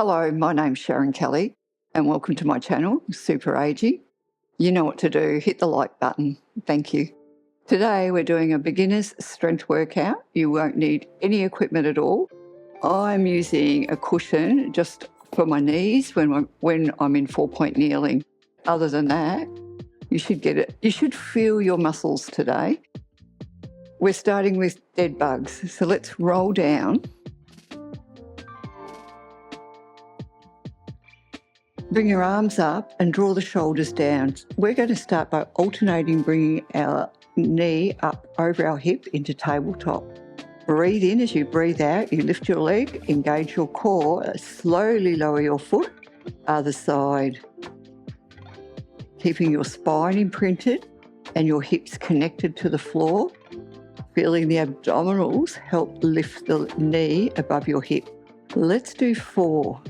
Hello, my name's Sharon Kelly and welcome to my channel, Super Aging. You know what to do, hit the like button. Thank you. Today we're doing a beginner's strength workout. You won't need any equipment at all. I'm using a cushion just for my knees when I'm in 4-point kneeling. Other than that, you should feel your muscles today. We're starting with dead bugs, so let's roll down. Bring your arms up and draw the shoulders down. We're going to start by alternating bringing our knee up over our hip into tabletop. Breathe in. As you breathe out, you lift your leg, engage your core, slowly lower your foot, other side. Keeping your spine imprinted and your hips connected to the floor. Feeling the abdominals help lift the knee above your hip. Let's do 4.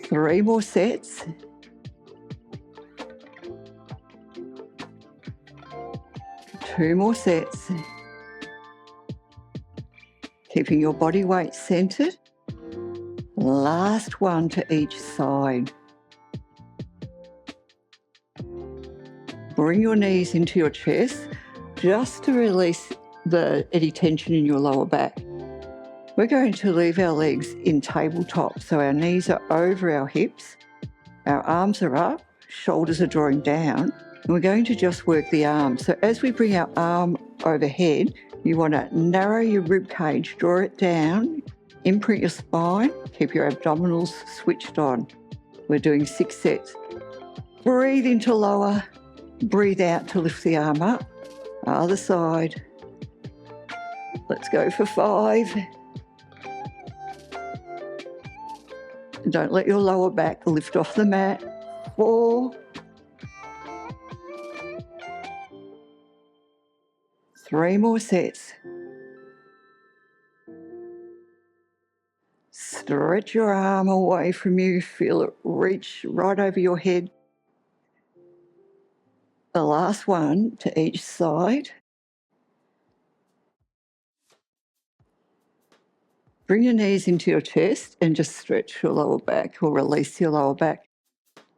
3 more sets. 2 more sets. Keeping your body weight centered. Last one to each side. Bring your knees into your chest just to release any tension in your lower back. We're going to leave our legs in tabletop, so our knees are over our hips, our arms are up, shoulders are drawing down, and we're going to just work the arms. So as we bring our arm overhead, you want to narrow your rib cage, draw it down, imprint your spine, keep your abdominals switched on. We're doing 6 sets. Breathe in to lower, breathe out to lift the arm up. Other side. Let's go for 5. Don't let your lower back lift off the mat. 4. 3 more sets. Stretch your arm away from you. Feel it reach right over your head. The last one to each side. Bring your knees into your chest and just stretch your lower back or release your lower back.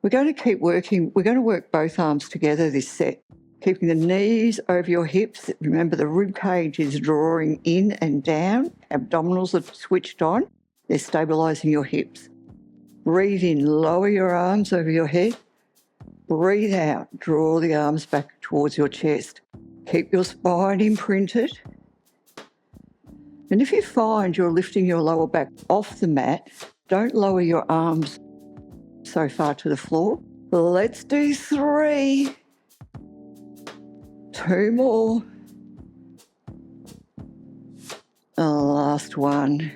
We're going to keep working. We're going to work both arms together this set. Keeping the knees over your hips. Remember, the rib cage is drawing in and down. Abdominals are switched on. They're stabilising your hips. Breathe in, lower your arms over your head. Breathe out, draw the arms back towards your chest. Keep your spine imprinted. And if you find you're lifting your lower back off the mat, don't lower your arms so far to the floor. Let's do 3. 2 more. The last one.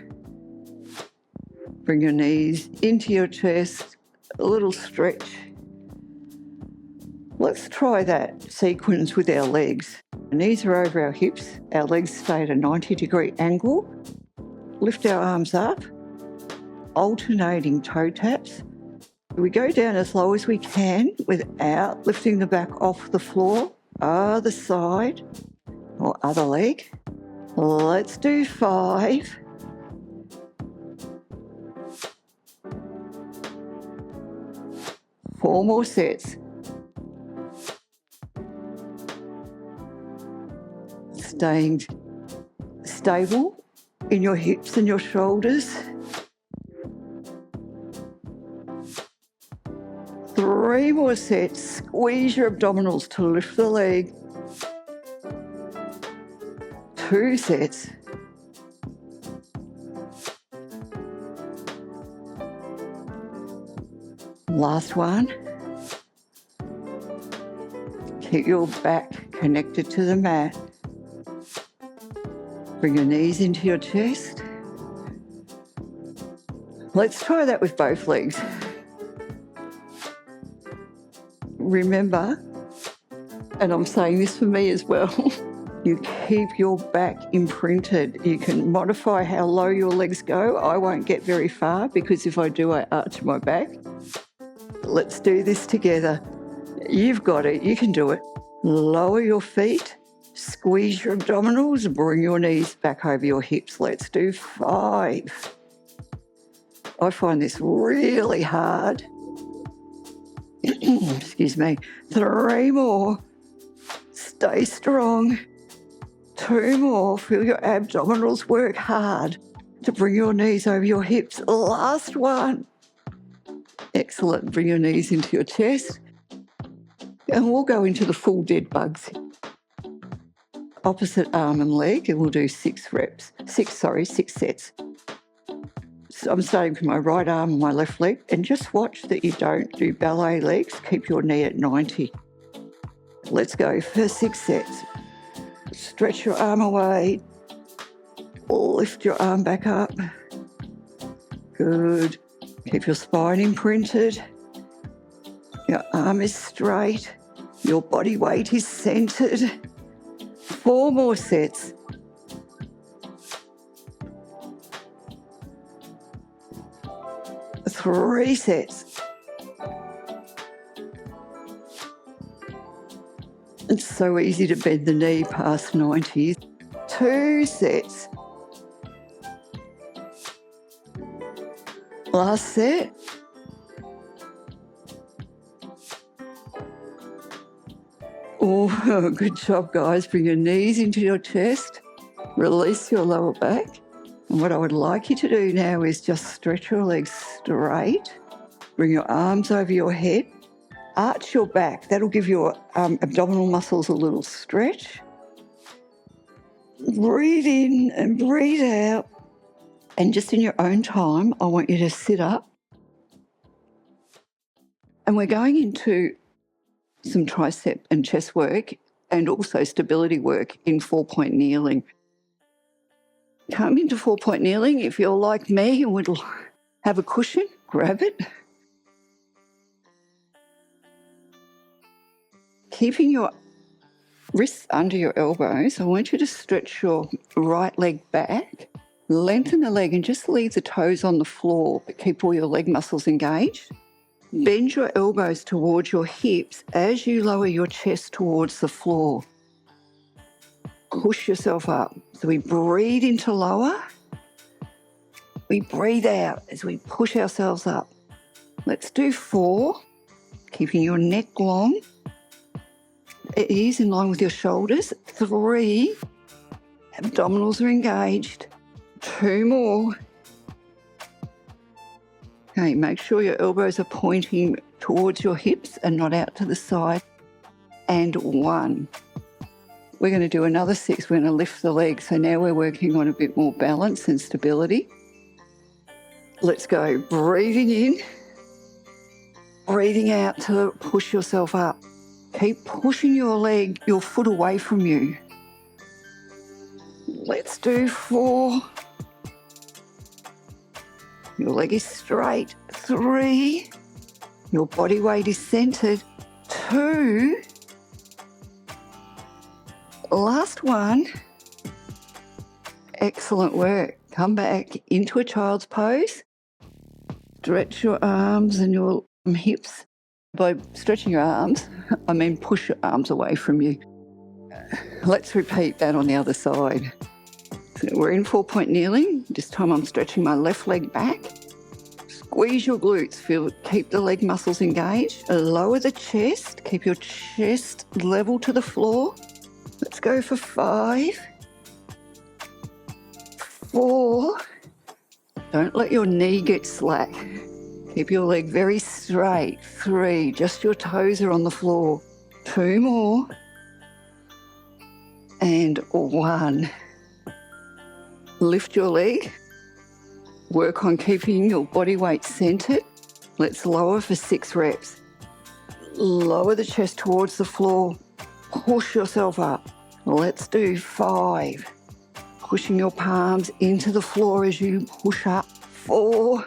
Bring your knees into your chest, a little stretch. Let's try that sequence with our legs. Our knees are over our hips, our legs stay at a 90-degree angle. Lift our arms up, alternating toe taps. We go down as low as we can without lifting the back off the floor. Other side or other leg. Let's do 5. 4 more sets. Staying stable in your hips and your shoulders. 3 more sets. Squeeze your abdominals to lift the leg. 2 sets. Last one. Keep your back connected to the mat. Bring your knees into your chest. Let's try that with both legs. Remember, and I'm saying this for me as well, you keep your back imprinted. You can modify how low your legs go. I won't get very far because if I do, I arch my back. Let's do this together. You've got it. You can do it. Lower your feet. Squeeze your abdominals, bring your knees back over your hips. Let's do 5. I find this really hard. Excuse me. 3 more. Stay strong. 2 more. Feel your abdominals work hard to bring your knees over your hips. Last one. Excellent. Bring your knees into your chest. And we'll go into the full dead bugs. Opposite arm and leg, and we'll do 6 sets. So I'm starting from my right arm and my left leg, and just watch that you don't do ballet legs. Keep your knee at 90. Let's go for 6 sets. Stretch your arm away. Lift your arm back up. Good. Keep your spine imprinted. Your arm is straight. Your body weight is centered. 4 more sets. Three sets. It's so easy to bend the knee past 90. 2 sets. Last set. Oh, good job, guys. Bring your knees into your chest. Release your lower back. And what I would like you to do now is just stretch your legs straight. Bring your arms over your head. Arch your back. That'll give your abdominal muscles a little stretch. Breathe in and breathe out. And just in your own time, I want you to sit up. And we're going into some tricep and chest work and also stability work in 4-point kneeling. Come into 4-point kneeling. If you're like me and would have a cushion, grab it. Keeping your wrists under your elbows, I want you to stretch your right leg back, lengthen the leg and just leave the toes on the floor, but keep all your leg muscles engaged. Bend your elbows towards your hips as you lower your chest towards the floor. Push yourself up. So we breathe into lower. We breathe out as we push ourselves up. Let's do 4, keeping your neck long. Ease in line with your shoulders. 3, abdominals are engaged. 2 more. Okay, make sure your elbows are pointing towards your hips and not out to the side. And 1. We're going to do another 6. We're going to lift the legs. So now we're working on a bit more balance and stability. Let's go. Breathing in. Breathing out to push yourself up. Keep pushing your foot away from you. Let's do 4. Your leg is straight. 3. Your body weight is centered. 2. Last one. Excellent work. Come back into a child's pose. Stretch your arms and your hips. By stretching your arms, I mean push your arms away from you. Let's repeat that on the other side. So we're in 4-point kneeling. This time I'm stretching my left leg back. Squeeze your glutes. Keep the leg muscles engaged. Lower the chest. Keep your chest level to the floor. Let's go for 5. 4. Don't let your knee get slack. Keep your leg very straight. 3. Just your toes are on the floor. 2 more. And 1. Lift your leg. Work on keeping your body weight centered. Let's lower for 6 reps. Lower the chest towards the floor. Push yourself up. Let's do 5. Pushing your palms into the floor as you push up. 4.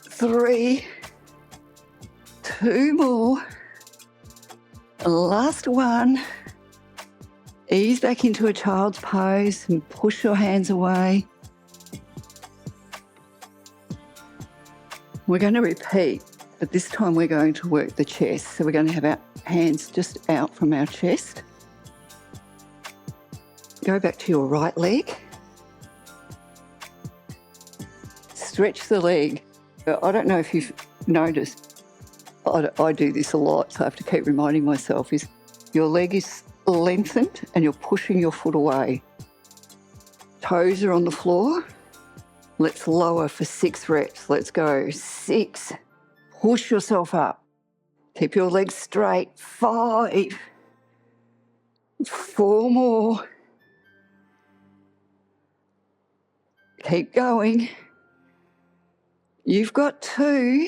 3. 2 more. Last one. Ease back into a child's pose and push your hands away. We're going to repeat But this time we're going to work the chest. So we're going to have our hands just out from our chest. Go back to your right leg. Stretch the leg. I don't know if you've noticed, I do this a lot, so I have to keep reminding myself, is your leg is lengthened and you're pushing your foot away. Toes are on the floor. Let's lower for 6 reps. Let's go. 6. Push yourself up. Keep your legs straight. 5. 4 more. Keep going. You've got 2.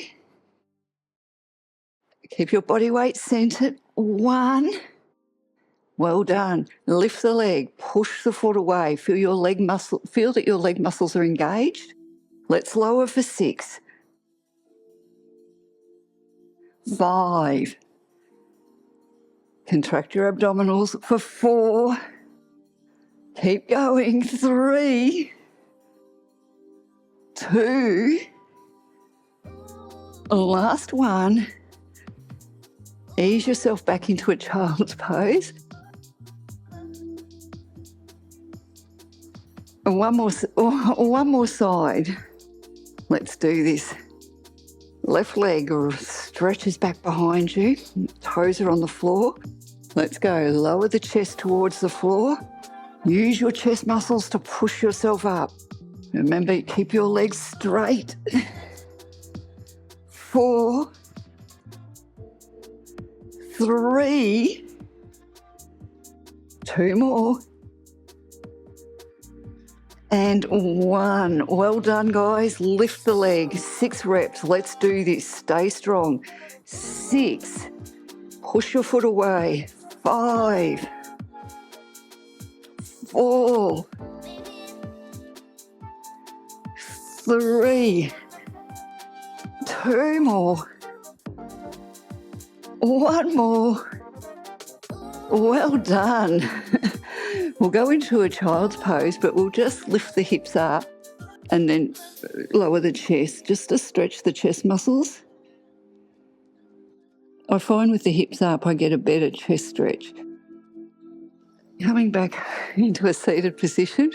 Keep your body weight centered. 1. Well done. Lift the leg. Push the foot away. Feel that your leg muscles are engaged. Let's lower for 6. 5. Contract your abdominals for 4. Keep going. 3. 2. Last one. Ease yourself back into a child's pose. And one more side. Let's do this. Left leg stretches back behind you. Toes are on the floor. Let's go. Lower the chest towards the floor. Use your chest muscles to push yourself up. Remember, keep your legs straight. 4. 3. 2 more. And 1. Well done, guys. Lift the leg. 6 reps. Let's do this. Stay strong. 6. Push your foot away. 5. 4. 3. 2 more. 1 more. Well done. We'll go into a child's pose, but we'll just lift the hips up and then lower the chest, just to stretch the chest muscles. I find with the hips up, I get a better chest stretch. Coming back into a seated position,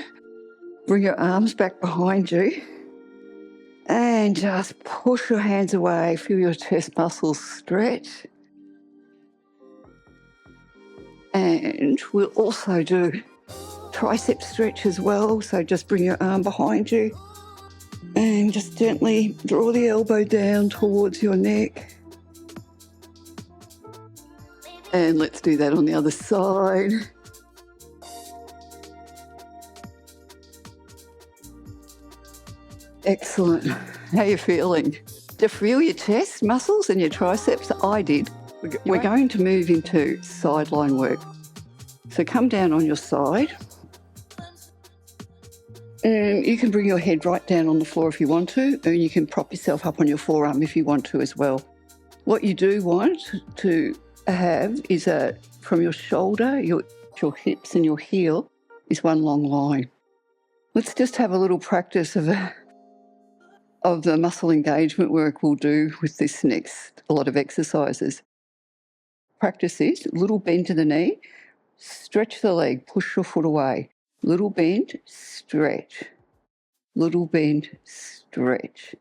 bring your arms back behind you and just push your hands away, feel your chest muscles stretch. And we'll also do tricep stretch as well. So just bring your arm behind you and just gently draw the elbow down towards your neck. And let's do that on the other side. Excellent. How are you feeling? Do you feel your chest muscles and your triceps? I did. We're going to move into sideline work. So come down on your side. And you can bring your head right down on the floor if you want to, and you can prop yourself up on your forearm if you want to as well. What you do want to have is from your shoulder, your hips and your heel is one long line. Let's just have a little practice of the muscle engagement work we'll do with this next lot of exercises. Practice this, little bend to the knee, stretch the leg, push your foot away. Little bend, stretch. Little bend, stretch.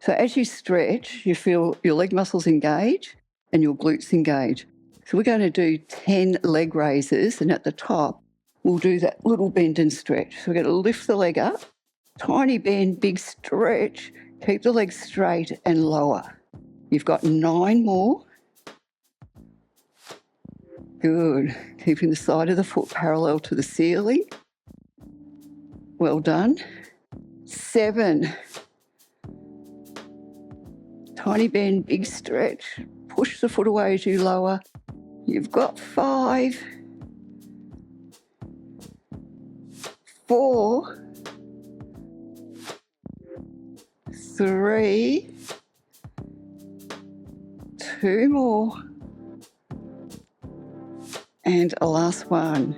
So as you stretch, you feel your leg muscles engage and your glutes engage. So we're going to do 10 leg raises, and at the top, we'll do that little bend and stretch. So we're going to lift the leg up, tiny bend, big stretch, keep the leg straight and lower. You've got 9 more. Good. Keeping the side of the foot parallel to the ceiling. Well done. 7. Tiny bend, big stretch. Push the foot away as you lower. You've got 5. 4. 3. 2 more. And a last one.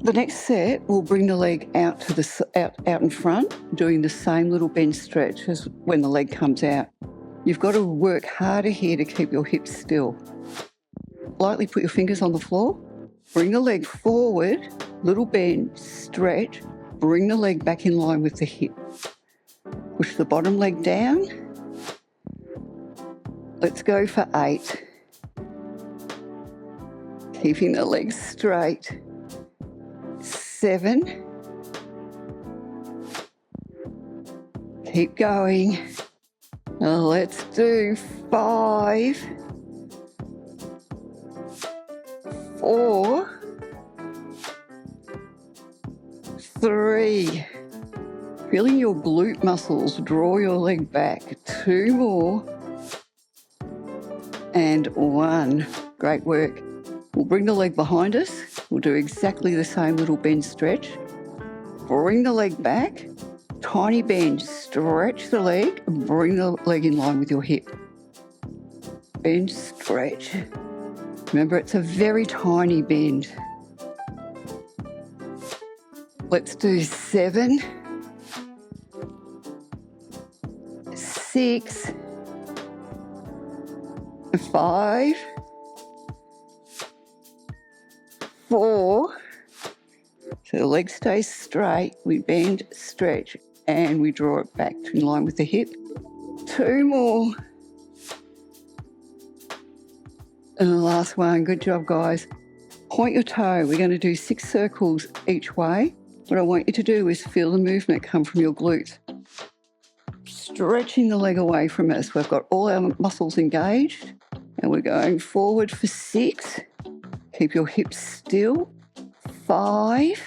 The next set, we'll bring the leg out to out in front, doing the same little bend stretch as when the leg comes out. You've got to work harder here to keep your hips still. Lightly put your fingers on the floor. Bring the leg forward, little bend, stretch. Bring the leg back in line with the hip. Push the bottom leg down. Let's go for 8. Keeping the legs straight. 7. Keep going. Now let's do 5. 4. 3. Feeling your glute muscles, draw your leg back. 2 more. And 1. Great work. We'll bring the leg behind us. We'll do exactly the same little bend stretch. Bring the leg back. Tiny bend. Stretch the leg and bring the leg in line with your hip. Bend, stretch. Remember, it's a very tiny bend. Let's do 7. 6. 5. 4. So the leg stays straight. We bend, stretch, and we draw it back in line with the hip. 2 more. And the last one. Good job, guys. Point your toe. We're going to do 6 circles each way. What I want you to do is feel the movement come from your glutes. Stretching the leg away from us. We've got all our muscles engaged. And we're going forward for 6. Keep your hips still. 5.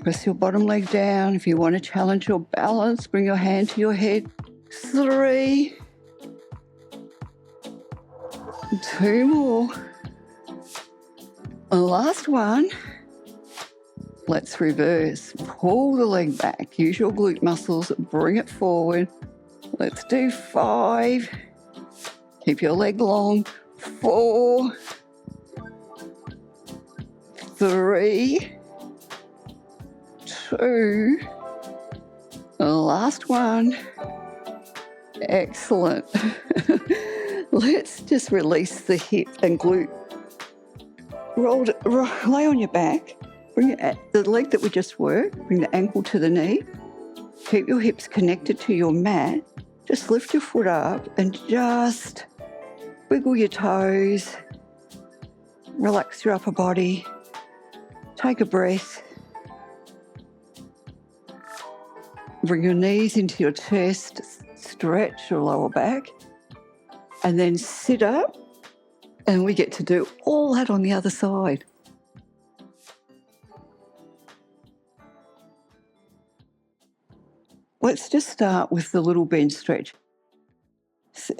Press your bottom leg down. If you want to challenge your balance, bring your hand to your head. 3. 2 more. And last one. Let's reverse. Pull the leg back. Use your glute muscles. Bring it forward. Let's do 5. Keep your leg long. 4. 3. 2. And last one. Excellent. Let's just release the hip and glute. Lay on your back. Bring the leg that we just worked. Bring the ankle to the knee. Keep your hips connected to your mat. Just lift your foot up and just wiggle your toes. Relax your upper body. Take a breath. Bring your knees into your chest. Stretch your lower back. And then sit up. And we get to do all that on the other side. Let's just start with the little bend stretch.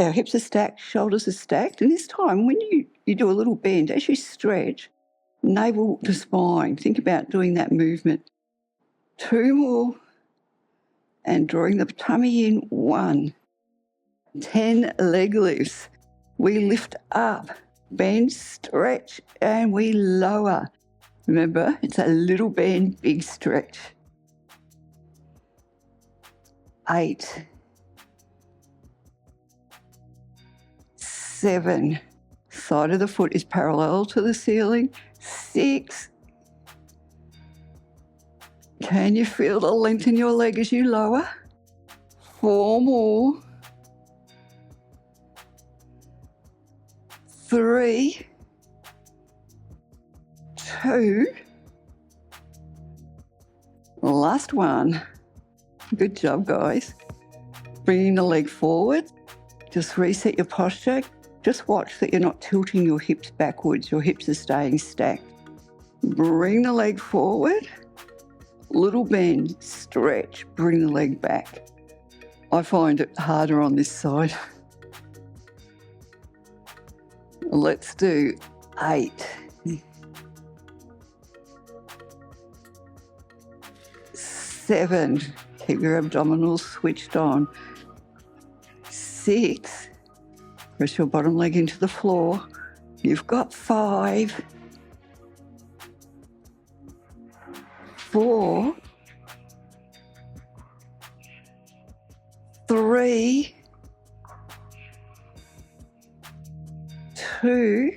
Our hips are stacked, shoulders are stacked. And this time, when you do a little bend, as you stretch, navel to spine, think about doing that movement. 2 more. And drawing the tummy in. 1. 10 leg lifts. We lift up, bend, stretch, and we lower. Remember, it's a little bend, big stretch. 8. 7. Side of the foot is parallel to the ceiling. 6. Can you feel the length in your leg as you lower? 4 more. 3. 2. Last one. Good job, guys. Bringing the leg forward. Just reset your posture. Just watch that you're not tilting your hips backwards. Your hips are staying stacked. Bring the leg forward. Little bend, stretch, bring the leg back. I find it harder on this side. Let's do 8. 7. Keep your abdominals switched on. 6. Press your bottom leg into the floor. You've got 5. 4. 3. 3, 2,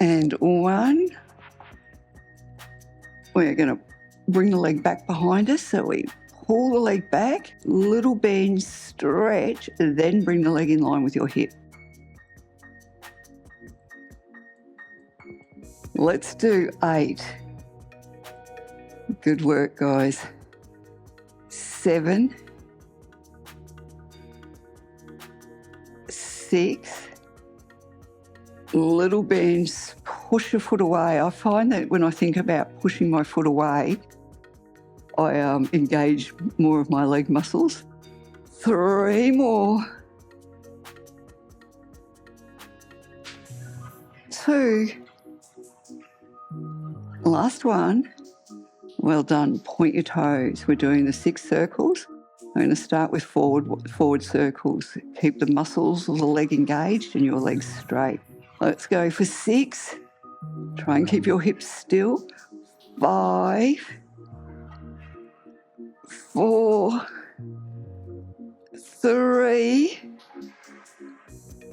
and 1. We're going to bring the leg back behind us, so we pull the leg back, little bend, stretch, and then bring the leg in line with your hip. Let's do 8. Good work, guys. 7, 6, little bends, push your foot away. I find that when I think about pushing my foot away, I engage more of my leg muscles. 3 more. 2. Last one. Well done. Point your toes. We're doing the 6 circles. I'm going to start with forward circles. Keep the muscles of the leg engaged and your legs straight. Let's go for 6. Try and keep your hips still. 5, 4, 3,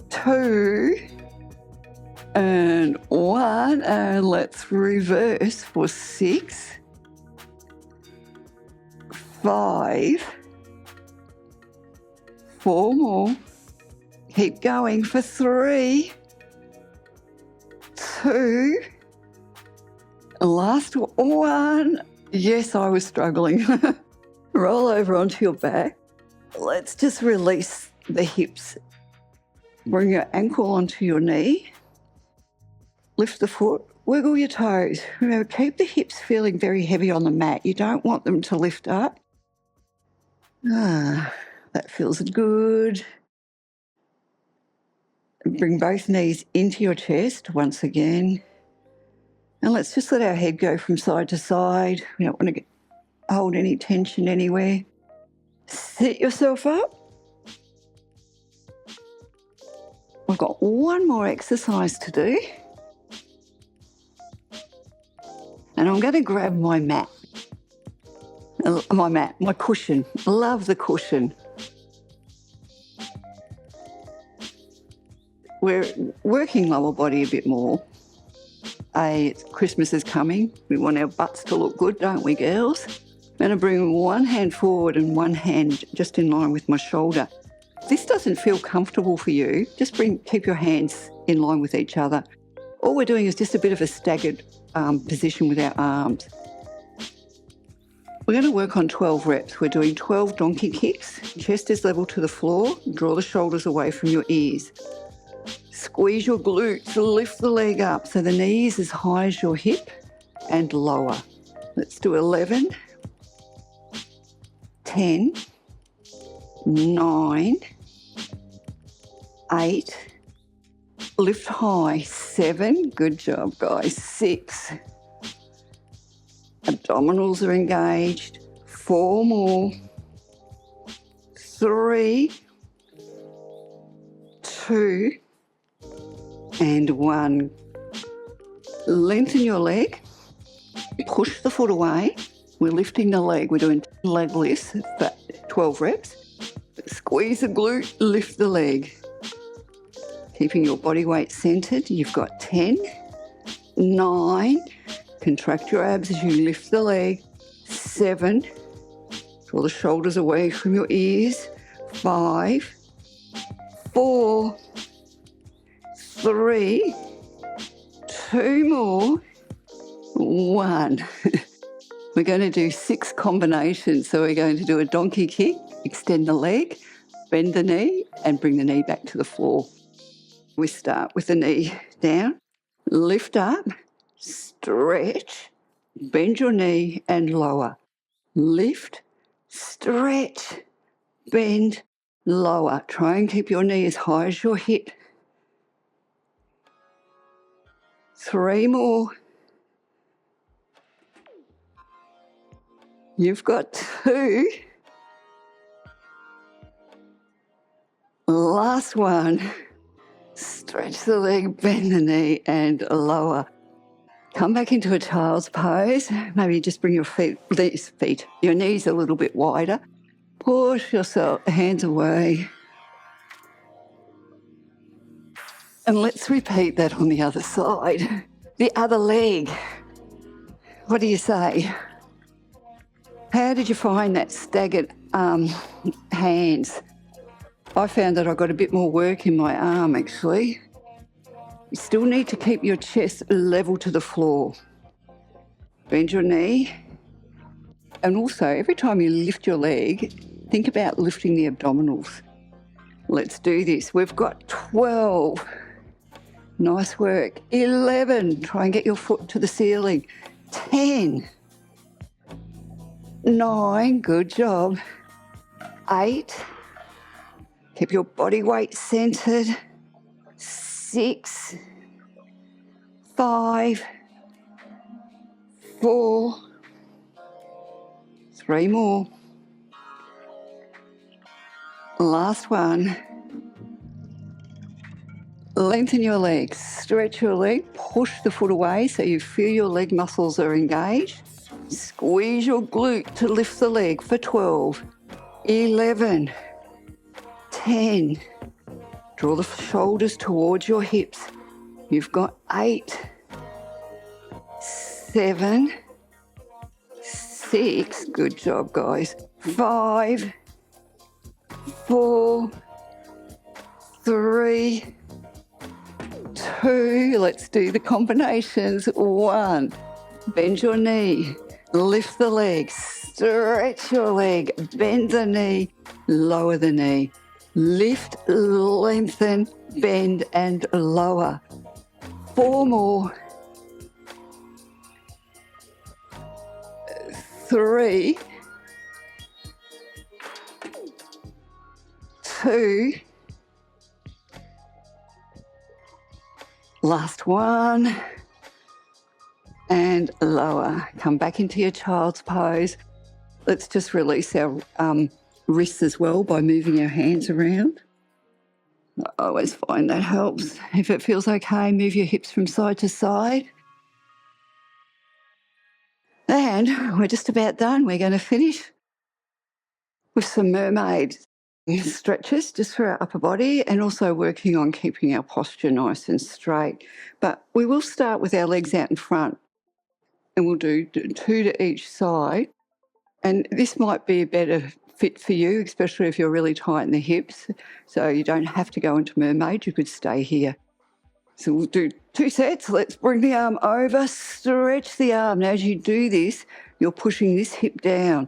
2, and 1. And let's reverse for 6, 5, 4 more. Keep going for 3, 2, last 1. Yes, I was struggling. Roll over onto your back. Let's just release the hips. Bring your ankle onto your knee. Lift the foot. Wiggle your toes. Remember, keep the hips feeling very heavy on the mat. You don't want them to lift up. That feels good. Bring both knees into your chest once again. And let's just let our head go from side to side. We don't want to hold any tension anywhere. Sit yourself up. We've got one more exercise to do. And I'm going to grab my mat. My cushion. Love the cushion. We're working lower body a bit more. Christmas is coming. We want our butts to look good, don't we, girls? I'm going to bring one hand forward and one hand just in line with my shoulder. If this doesn't feel comfortable for you, just keep your hands in line with each other. All we're doing is just a bit of a staggered position with our arms. We're going to work on 12 reps. We're doing 12 donkey kicks. Chest is level to the floor. Draw the shoulders away from your ears. Squeeze your glutes, lift the leg up so the knee is as high as your hip and lower. Let's do 11, 10, 9, 8, lift high, 7, good job guys, 6, abdominals are engaged, 4 more, 3, 2, and 1. Lengthen your leg, push the foot away. We're lifting the leg. We're doing leg lifts for 12 reps. Squeeze the glute, lift the leg. Keeping your body weight centered. You've got 10, 9, contract your abs as you lift the leg. 7, draw the shoulders away from your ears. 5, 4, 3, 2 more, 1. We're going to do 6 combinations. So we're going to do a donkey kick, extend the leg, bend the knee, and bring the knee back to the floor. We start with the knee down, lift up, stretch, bend your knee and lower. Lift, stretch, bend, lower. Try and keep your knee as high as your hip. 3 more. You've got 2. Last one. Stretch the leg, bend the knee and lower. Come back into a child's pose. Maybe just bring your your knees a little bit wider. push yourself, hands away. And let's repeat that on the other side. The other leg. What do you say? How did you find that staggered hands? I found that I got a bit more work in my arm actually. You still need to keep your chest level to the floor. Bend your knee. And also, every time you lift your leg, think about lifting the abdominals. Let's do this. We've got 12. Nice work. 11. Try and get your foot to the ceiling. 10. 9. Good job. 8. Keep your body weight centered. 6. 5. 4. 3 more. Last one. Lengthen your legs, stretch your leg, push the foot away so you feel your leg muscles are engaged. Squeeze your glute to lift the leg for 12, 11, 10. Draw the shoulders towards your hips. You've got 8, 7, 6. Good job, guys. 5, 4, 3, 2, let's do the combinations. 1, bend your knee, lift the leg, stretch your leg, bend the knee, lower the knee, lift, lengthen, bend and lower. 4 more. 3, 2, last one, and lower. Come back into your child's pose. Let's just release our wrists as well by moving our hands around. I always find that helps. If it feels okay, move your hips from side to side. And we're just about done. We're going to finish with some mermaid stretches just for our upper body and also working on keeping our posture nice and straight. But we will start with our legs out in front and we'll do 2 to each side. And this might be a better fit for you, especially if you're really tight in the hips. So you don't have to go into mermaid, you could stay here. So we'll do 2 sets. Let's bring the arm over, stretch the arm. Now as you do this, you're pushing this hip down.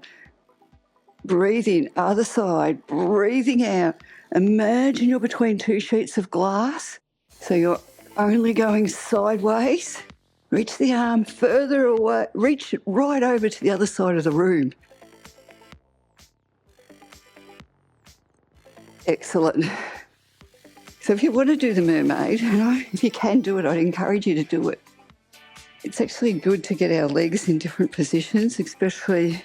Breathe in, other side, breathing out. Imagine you're between 2 sheets of glass. So you're only going sideways. Reach the arm further away, reach it right over to the other side of the room. Excellent. So if you want to do the mermaid, if you can do it, I'd encourage you to do it. It's actually good to get our legs in different positions, especially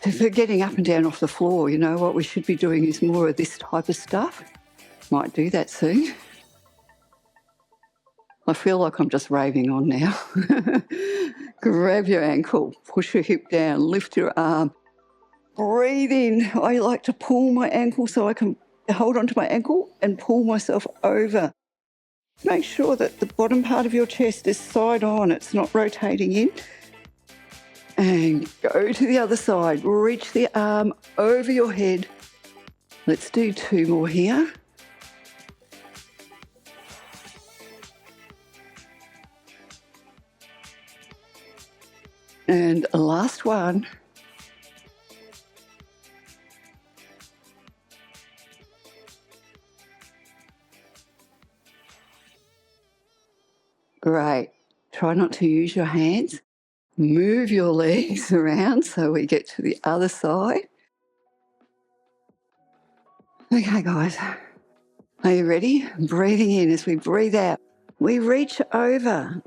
if we're getting up and down off the floor. You know, what we should be doing is more of this type of stuff. Might do that soon. I feel like I'm just raving on now. Grab your ankle, push your hip down, lift your arm. Breathe in. I like to pull my ankle so I can hold onto my ankle and pull myself over. Make sure that the bottom part of your chest is side on, it's not rotating in. And go to the other side. Reach the arm over your head. Let's do 2 more here. And last one. Great. Try not to use your hands. Move your legs around so we get to the other side. Okay, guys. Are you ready? Breathing in as we breathe out. We reach over.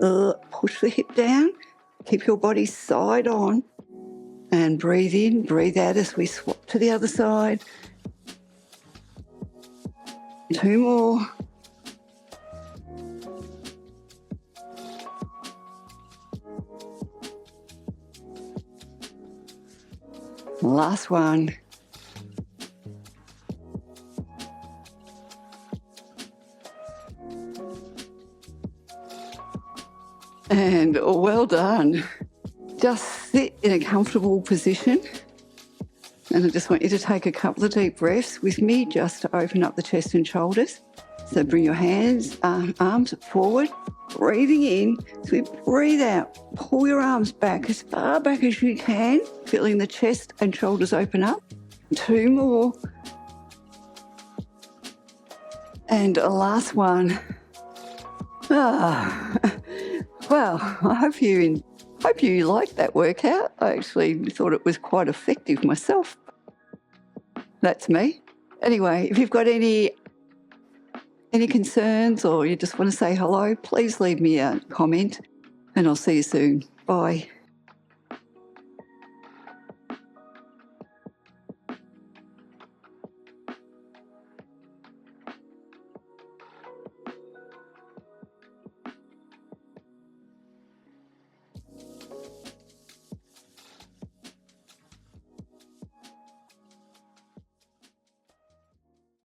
Push the hip down. Keep your body side on. And breathe in, breathe out as we swap to the other side. 2 more. Last one. And well done. Just sit in a comfortable position. And I just want you to take a couple of deep breaths with me just to open up the chest and shoulders. So bring your hands, arms forward, breathing in. So we breathe out, pull your arms back as far back as you can, feeling the chest and shoulders open up. 2 more. And a last one. Well, I hope you liked that workout. I actually thought it was quite effective myself. That's me. Anyway, if you've got any concerns or you just want to say hello, please leave me a comment and I'll see you soon. Bye.